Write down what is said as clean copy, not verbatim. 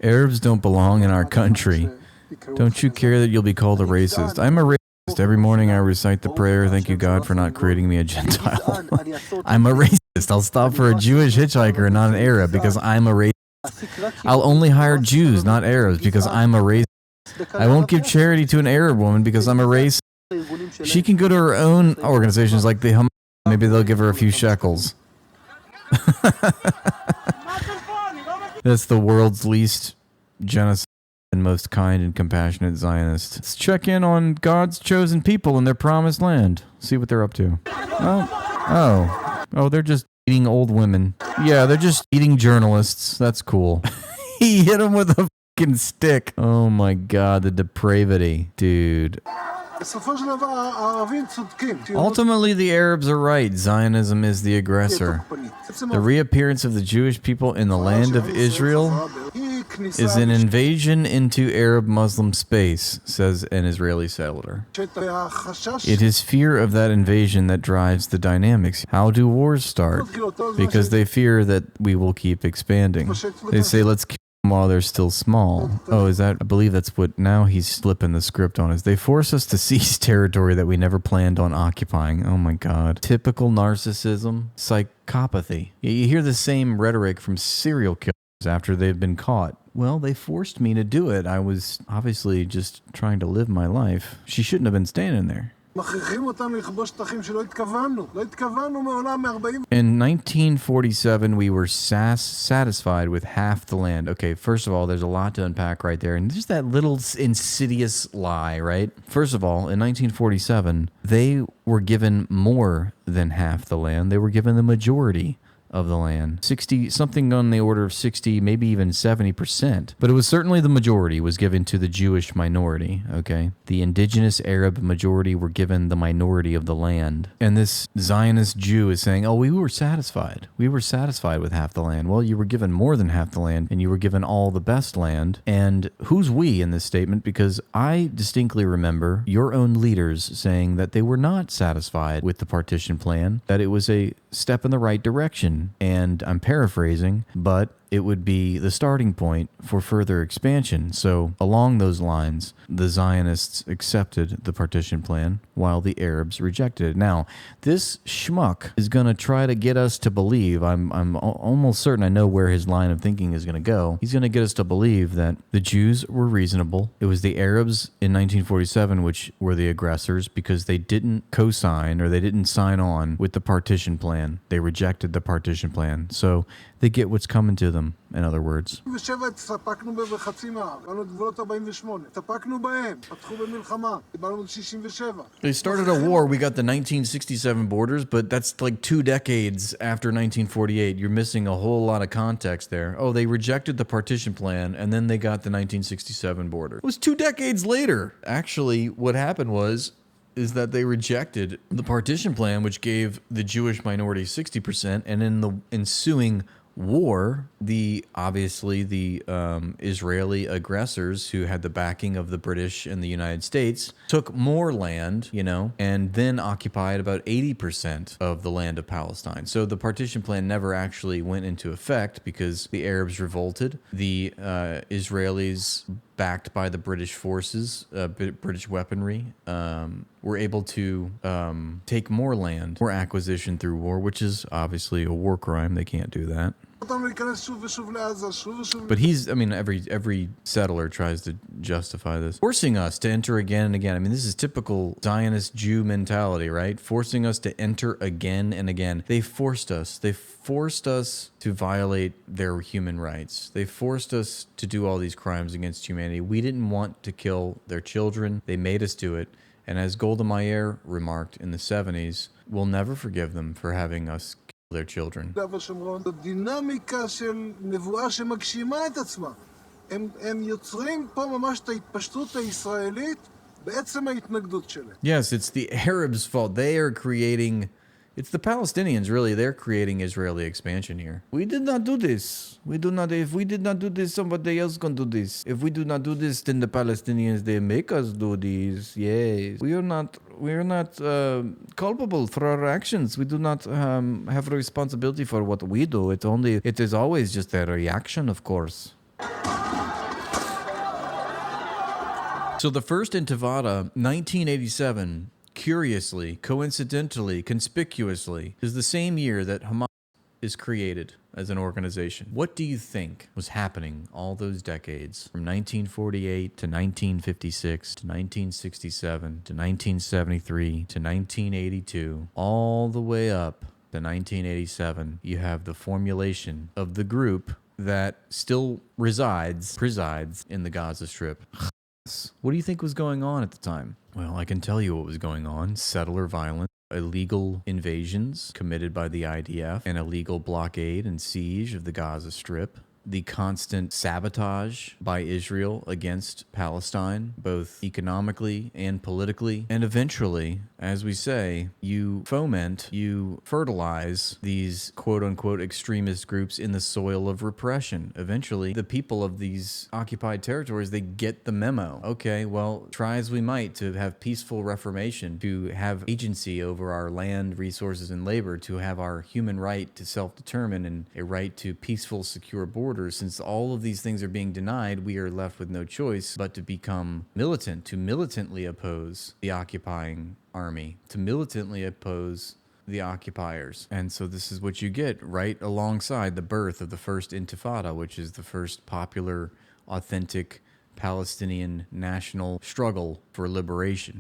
Arabs don't belong in our country. Don't you care that you'll be called a racist? I'm a racist. Every morning I recite the prayer, thank you God for not creating me a Gentile. I'm a racist. I'll stop for a Jewish hitchhiker and not an Arab because I'm a racist. I'll only hire Jews, not Arabs, because I'm a racist. I won't give charity to an Arab woman because I'm a racist. She can go to her own organizations like the Hamas. Maybe they'll give her a few shekels. That's the world's least genocide and most kind and compassionate Zionist. Let's check in on God's chosen people in their promised land. See what they're up to. Oh, they're just eating old women. Yeah, they're just eating journalists. That's cool. He hit him with a fucking stick. Oh my God, the depravity, dude. Ultimately, the Arabs are right. Zionism is the aggressor. The reappearance of the Jewish people in the land of Israel is an invasion into Arab Muslim space, says an Israeli settler. It is fear of that invasion that drives the dynamics. How do wars start? Because they fear that we will keep expanding. They say, let's kill them while they're still small. Oh, I believe that's what, now he's flipping the script on us. They force us to seize territory that we never planned on occupying. Oh my God. Typical narcissism, psychopathy. You hear the same rhetoric from serial killers after they've been caught. Well, they forced me to do it. I was obviously just trying to live my life. She shouldn't have been standing there. In 1947, we were satisfied with half the land. Okay, first of all, there's a lot to unpack right there. And there's that little insidious lie, right? First of all, in 1947, they were given more than half the land. They were given the majority of the land. 60, something on the order of 60, maybe even 70%. But it was certainly the majority was given to the Jewish minority, okay? The indigenous Arab majority were given the minority of the land. And this Zionist Jew is saying, oh, we were satisfied. We were satisfied with half the land. Well, you were given more than half the land, and you were given all the best land. And who's we in this statement? Because I distinctly remember your own leaders saying that they were not satisfied with the partition plan, that it was a step in the right direction. And I'm paraphrasing, but it would be the starting point for further expansion. So along those lines, the Zionists accepted the partition plan while the Arabs rejected it. Now, this schmuck is going to try to get us to believe, I'm almost certain I know where his line of thinking is going to go. He's going to get us to believe that the Jews were reasonable. It was the Arabs in 1947 which were the aggressors because they didn't co-sign or they didn't sign on with the partition plan. They rejected the partition plan. So they get what's coming to them, in other words. They started a war. We got the 1967 borders, but that's like 2 decades after 1948. You're missing a whole lot of context there. Oh, they rejected the partition plan, and then they got the 1967 border. It was 2 decades later. Actually, what happened is that they rejected the partition plan, which gave the Jewish minority 60%, and in the ensuing war, obviously the Israeli aggressors who had the backing of the British and the United States took more land, and then occupied about 80% of the land of Palestine. So the partition plan never actually went into effect because the Arabs revolted. The Israelis, backed by the British forces, British weaponry, were able to take more land, more acquisition through war, which is obviously a war crime. They can't do that. But every settler tries to justify this. Forcing us to enter again and again. This is typical Zionist Jew mentality, right? Forcing us to enter again and again. They forced us. They forced us to violate their human rights. They forced us to do all these crimes against humanity. We didn't want to kill their children. They made us do it. And as Golda Meir remarked in the 70s, we'll never forgive them for having us their children. Yes, it's the Arabs' fault. They are creating It's the Palestinians, really. They're creating Israeli expansion here. We did not do this. If we did not do this, somebody else can do this. If we do not do this, then the Palestinians, they make us do this. Yes. We are not culpable for our actions. We do not have responsibility for what we do. It is always just a reaction, of course. So the first Intifada, 1987, curiously, coincidentally, conspicuously, is the same year that Hamas is created as an organization. What do you think was happening all those decades from 1948 to 1956 to 1967 to 1973 to 1982, all the way up to 1987? You have the formulation of the group that still presides in the Gaza Strip. What do you think was going on at the time? Well, I can tell you what was going on. Settler violence, illegal invasions committed by the IDF, an illegal blockade and siege of the Gaza Strip, the constant sabotage by Israel against Palestine, both economically and politically. And eventually, as we say, you foment, you fertilize these quote-unquote extremist groups in the soil of repression. Eventually, the people of these occupied territories, they get the memo. Okay, well, try as we might to have peaceful reformation, to have agency over our land, resources, and labor, to have our human right to self-determine and a right to peaceful, secure borders. Since all of these things are being denied, we are left with no choice but to become militant, to militantly oppose the occupying army, to militantly oppose the occupiers. And so this is what you get right alongside the birth of the first Intifada, which is the first popular, authentic Palestinian national struggle for liberation.